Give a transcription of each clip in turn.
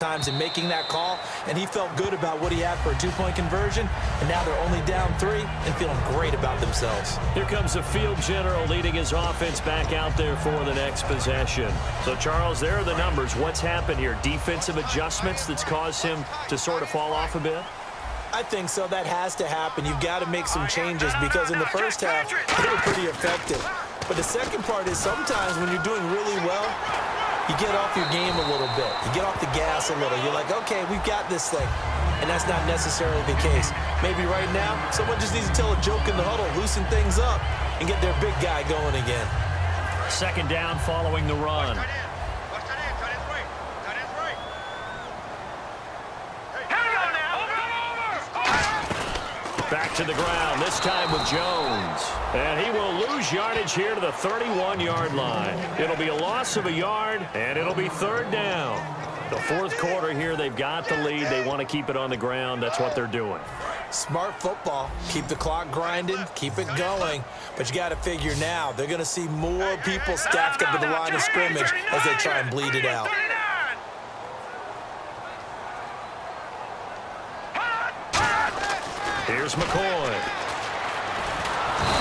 times in making that call, and he felt good about what he had for a two-point conversion, and now they're only down 3 and feeling great about themselves. Here comes the field general leading his offense back out there for the next possession. So, Charles, there are the numbers. What's happened here? Defensive adjustments that's caused him to sort of fall off a bit? I think so. That has to happen. You've got to make some changes because in the first half, they were pretty effective. But the second part is sometimes when you're doing really well, you get off your game a little bit. You get off the gas a little. You're like, okay, we've got this thing. And that's not necessarily the case. Maybe right now, someone just needs to tell a joke in the huddle, loosen things up, and get their big guy going again. Second down following the run. Back to the ground, this time with Jones. And he will lose yardage here to the 31-yard line. It'll be a loss of a yard, and it'll be third down. The fourth quarter here, they've got the lead. They want to keep it on the ground. That's what they're doing. Smart football. Keep the clock grinding, keep it going. But you got to figure now, they're going to see more people stacked up at the line of scrimmage as they try and bleed it out. Here's McCoy.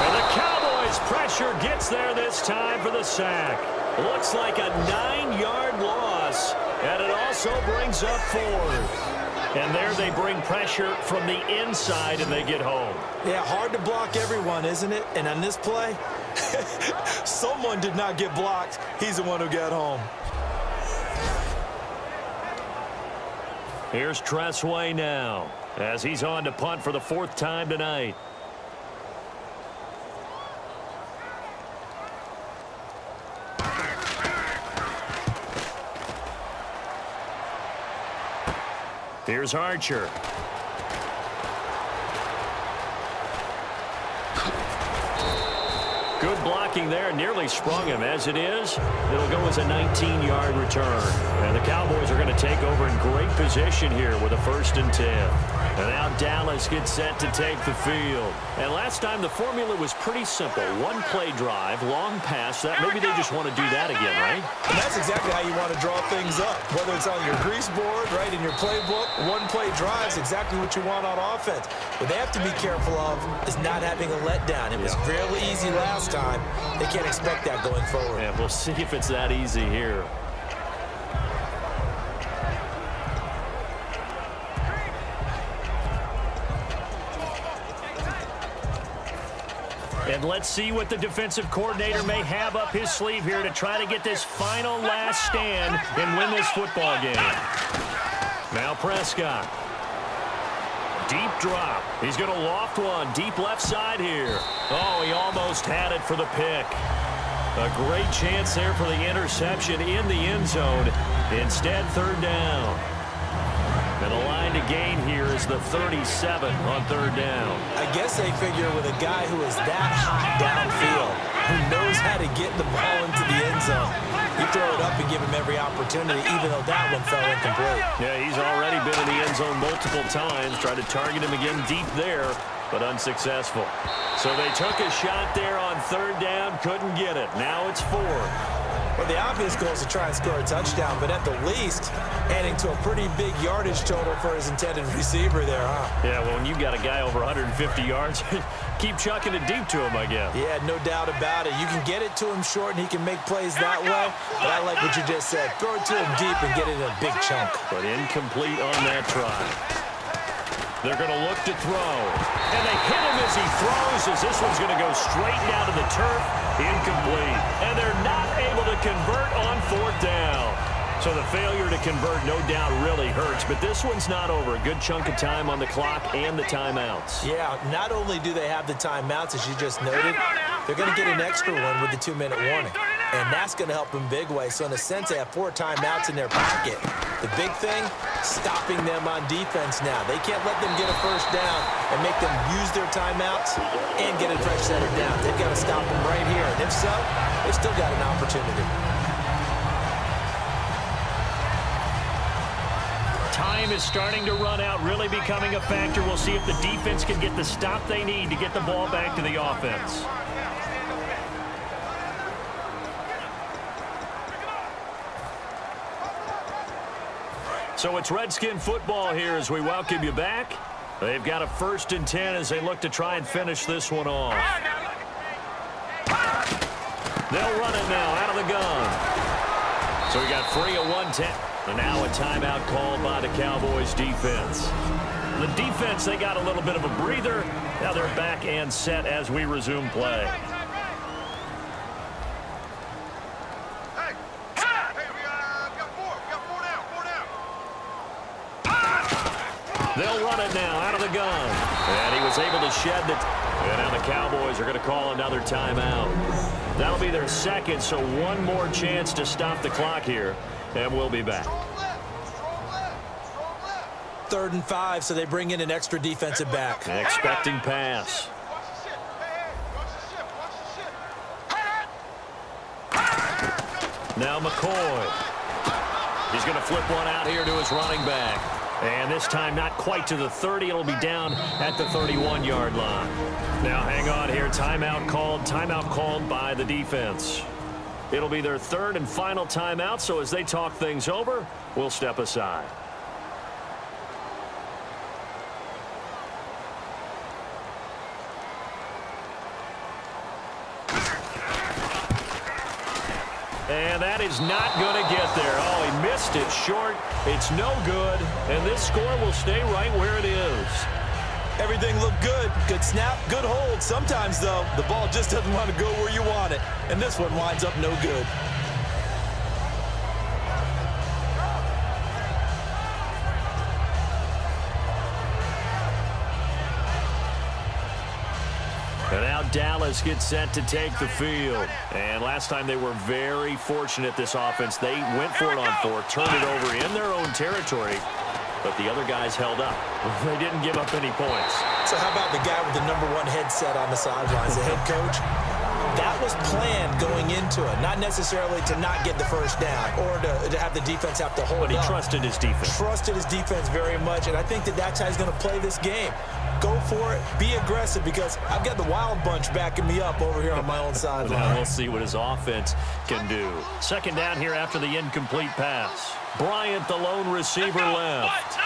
And the Cowboys' pressure gets there this time for the sack. Looks like a 9-yard loss, and it also brings up 4th. And there they bring pressure from the inside, and they get home. Yeah, hard to block everyone, isn't it? And on this play, someone did not get blocked. He's the one who got home. Here's Tressway now, as he's on to punt for the 4th time tonight. Here's Archer. Good blocking there, nearly sprung him. As it is, it'll go as a 19-yard return. And the Cowboys are going to take over in great position here with a 1st and 10. And now Dallas gets set to take the field. And last time the formula was pretty simple. One-play drive, long pass. That maybe they just want to do that again, right? And that's exactly how you want to draw things up. Whether it's on your grease board, right, in your playbook, one-play drive is exactly what you want on offense. What they have to be careful of is not having a letdown. It was fairly easy last time. They can't expect that going forward. And we'll see if it's that easy here. And let's see what the defensive coordinator may have up his sleeve here to try to get this final last stand and win this football game. Now Prescott. Deep drop. He's going to loft one. Deep left side here. Oh, he almost had it for the pick. A great chance there for the interception in the end zone. Instead, third down. And the line to gain here is the 37 on third down. I guess they figure with a guy who is that hot downfield, who knows how to get the ball into the end zone, you throw it up and give him every opportunity, even though that one fell incomplete. Yeah, he's already been in the end zone multiple times. Tried to target him again deep there, but unsuccessful. So they took a shot there on third down, couldn't get it. Now it's 4. Well, the obvious goal is to try and score a touchdown, but at the least, adding to a pretty big yardage total for his intended receiver there, huh? Yeah, well, when you've got a guy over 150 yards, keep chucking it deep to him, I guess. Yeah, no doubt about it. You can get it to him short, and he can make plays that way, but I like what you just said. Throw it to him deep and get it in a big chunk. But incomplete on that try. They're going to look to throw. And they hit him as he throws, as this one's going to go straight down to the turf. Incomplete. And they're not able to convert on 4th down. So the failure to convert, no doubt, really hurts. But this one's not over. A good chunk of time on the clock and the timeouts. Yeah, not only do they have the timeouts, as you just noted, they're going to get an extra one with the 2-minute warning. And that's going to help in big way. So in a sense, they have 4 timeouts in their pocket. The big thing, stopping them on defense now. They can't let them get a first down and make them use their timeouts and get a fresh set of downs. They've got to stop them right here. And if so, they've still got an opportunity. Time is starting to run out, really becoming a factor. We'll see if the defense can get the stop they need to get the ball back to the offense. So it's Redskin football here as we welcome you back. They've got a 1st and 10 as they look to try and finish this one off. They'll run it now out of the gun. So we got free of 1-10. And now a timeout called by the Cowboys defense. The defense, they got a little bit of a breather. Now they're back and set as we resume play. They'll run it now out of the gun. And he was able to shed it. And now the Cowboys are going to call another timeout. That'll be their 2nd, so one more chance to stop the clock here. And we'll be back. 3rd and 5, so they bring in an extra defensive back. Expecting pass. Now McCoy. He's going to flip one out here to his running back. And this time not quite to the 30. It'll be down at the 31-yard line. Now hang on here. Timeout called by the defense. It'll be their 3rd and final timeout, so as they talk things over, we'll step aside. And that is not going to get there. Oh, he missed it short. It's no good. And this score will stay right where it is. Everything looked good. Good snap, good hold. Sometimes, though, the ball just doesn't want to go where you want it. And this one winds up no good. And now Dallas gets set to take the field. And last time they were very fortunate, this offense. They went for it on 4, turned it over in their own territory, but the other guys held up. They didn't give up any points. So how about the guy with the #1 headset on the sidelines, the head coach? That was planned going into it, not necessarily to not get the 1st down or to have the defense have to hold up. But he trusted his defense. Trusted his defense very much, and I think that's how he's going to play this game. Go for it. Be aggressive, because I've got the wild bunch backing me up over here on my own sideline. Now we'll see what his offense can do. 2nd down here after the incomplete pass. Bryant, the lone receiver, left.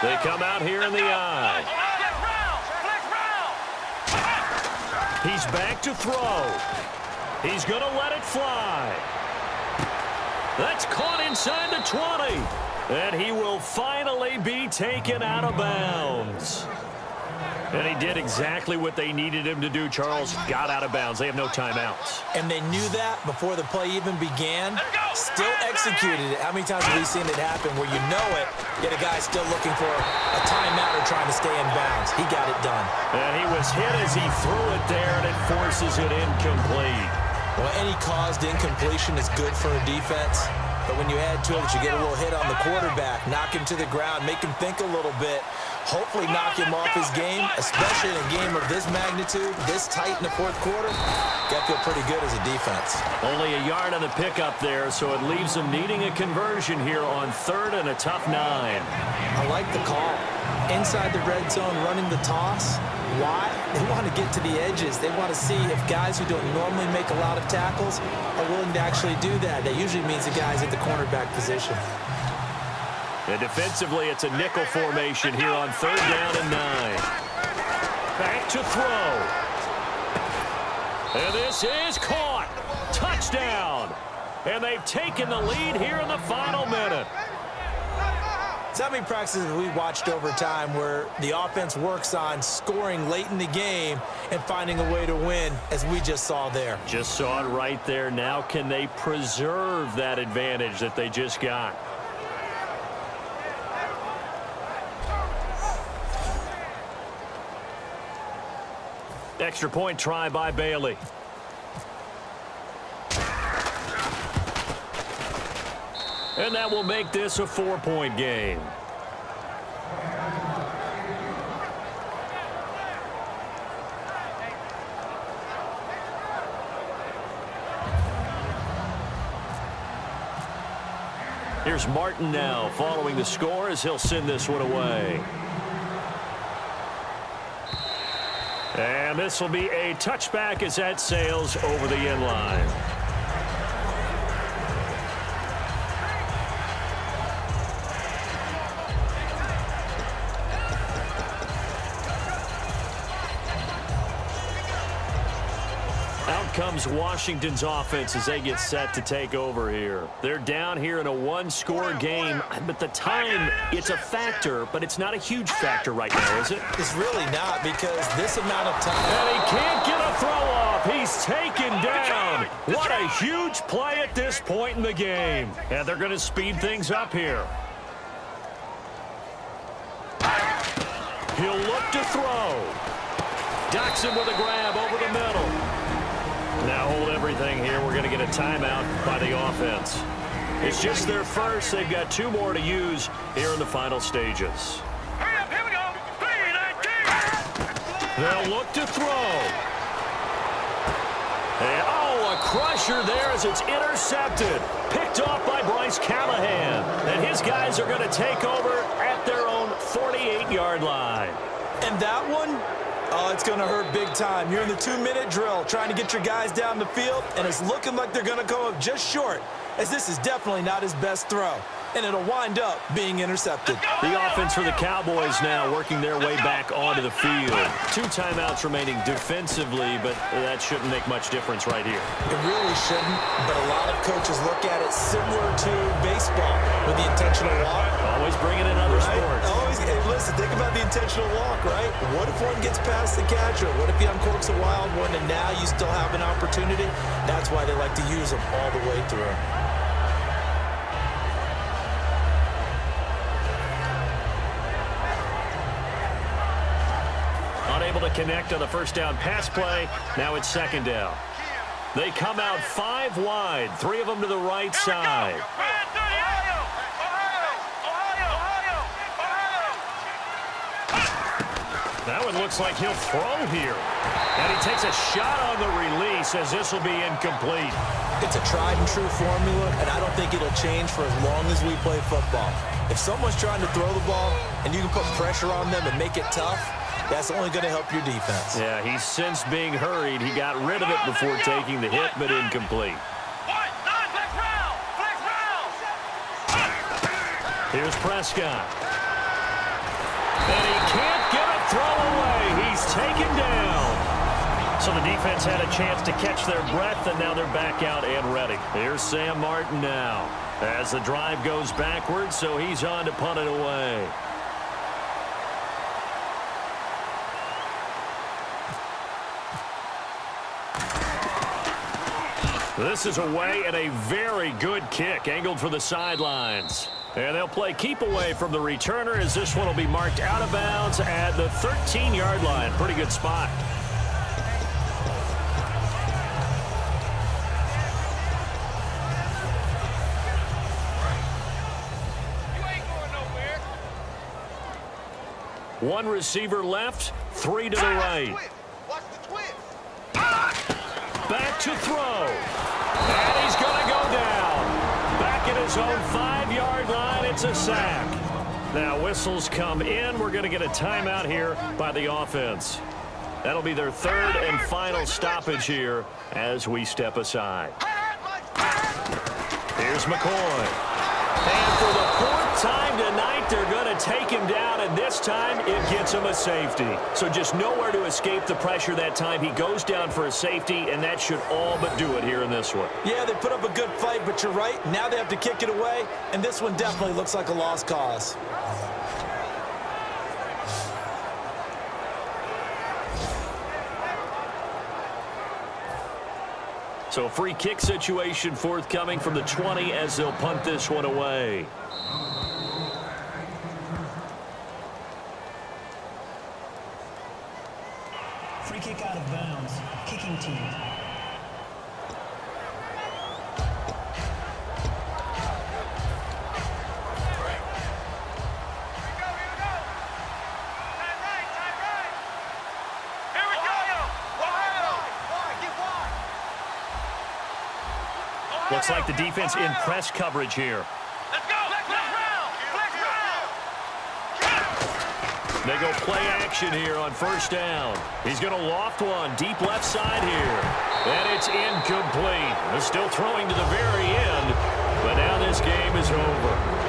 They come out here in the I. He's back to throw. He's going to let it fly. That's caught inside the 20. And he will finally be taken out of bounds. And he did exactly what they needed him to do, Charles. Got out of bounds. They have no timeouts. And they knew that before the play even began. Still executed it. How many times have we seen it happen where you know it, yet a guy's still looking for a timeout or trying to stay in bounds? He got it done. And he was hit as he threw it there, and it forces it incomplete. Well, any caused incompletion is good for a defense. But when you add to it that you get a little hit on the quarterback, knock him to the ground, make him think a little bit, hopefully knock him off his game, especially in a game of this magnitude, this tight in the 4th quarter, got to feel pretty good as a defense. Only a yard on the pickup there, so it leaves them needing a conversion here on 3rd and a tough 9. I like the call. Inside the red zone, running the toss. Why? They want to get to the edges. They want to see if guys who don't normally make a lot of tackles are willing to actually do that. That usually means the guys at the cornerback position. And defensively, it's a nickel formation here on 3rd down and 9. Back to throw. And this is caught. Touchdown. And they've taken the lead here in the final minute. So how many practices we watched over time where the offense works on scoring late in the game and finding a way to win, as we just saw there? Just saw it right there. Now can they preserve that advantage that they just got? Extra point try by Bailey. And that will make this a 4-point game. Here's Martin now following the score as he'll send this one away. And this will be a touchback as that sails over the end line. comes Washington's offense as they get set to take over here. They're down here in a one-score game, but the time, it's a factor, but it's not a huge factor right now, is it? It's really not, because this amount of time... And he can't get a throw off. He's taken down. What a huge play at this point in the game. And they're going to speed things up here. He'll look to throw. Ducks him with a grab over the middle. Now hold everything here. We're going to get a timeout by the offense. It's just their first. They've got 2 more to use here in the final stages. Hurry up, here we go. 3, 19. They'll look to throw. And, oh, a crusher there as it's intercepted. Picked off by Bryce Callahan. And his guys are going to take over at their own 48-yard line. And that one, oh, it's going to hurt big time. You're in the 2-minute drill trying to get your guys down the field, and it's looking like they're going to come up just short, as this is definitely not his best throw. And it'll wind up being intercepted. The offense for the Cowboys now working their way back onto the field. 2 timeouts remaining defensively, but that shouldn't make much difference right here. It really shouldn't, but a lot of coaches look at it similar to baseball with the intentional walk. Always bringing in other sports. Always, hey, listen, think about the intentional walk, right? What if one gets past the catcher? What if he uncorks a wild one and now you still have an opportunity? That's why they like to use them all the way through. Unable to connect on the first down pass play. Now it's second down. They come out 5 wide, 3 of them to the right side. That one looks like he'll throw here. And he takes a shot on the release as this will be incomplete. It's a tried and true formula, and I don't think it'll change for as long as we play football. If someone's trying to throw the ball and you can put pressure on them and make it tough, that's only going to help your defense. Yeah, he's since being hurried. He got rid of it before taking the hit, but incomplete. Here's Prescott. And he can't get a throw away. He's taken down. So the defense had a chance to catch their breath, and now they're back out and ready. Here's Sam Martin now as the drive goes backwards, so he's on to punt it away. This is away and a very good kick angled for the sidelines. And they'll play keep away from the returner as this one will be marked out of bounds at the 13-yard line. Pretty good spot. You ain't going nowhere. 1 receiver left, 3 to the right. Watch the twist. Back to throw. And he's going to go down. Back at his own 5-yard line, it's a sack. Now whistles come in. We're going to get a timeout here by the offense. That'll be their 3rd and final stoppage here as we step aside. Here's McCoy. And for the 4th time tonight, they're going to take him down, and this time it gets him a safety. So just nowhere to escape the pressure that time. He goes down for a safety, and that should all but do it here in this one. Yeah, they put up a good fight, but you're right. Now they have to kick it away, and this one definitely looks like a lost cause. So free kick situation forthcoming from the 20 as they'll punt this one away. Free kick out of bounds. Kicking team. Looks like the defense in press coverage here. Let's go. Flex round. They go play action here on first down. He's going to loft one deep left side here. And it's incomplete. They're still throwing to the very end, but now this game is over.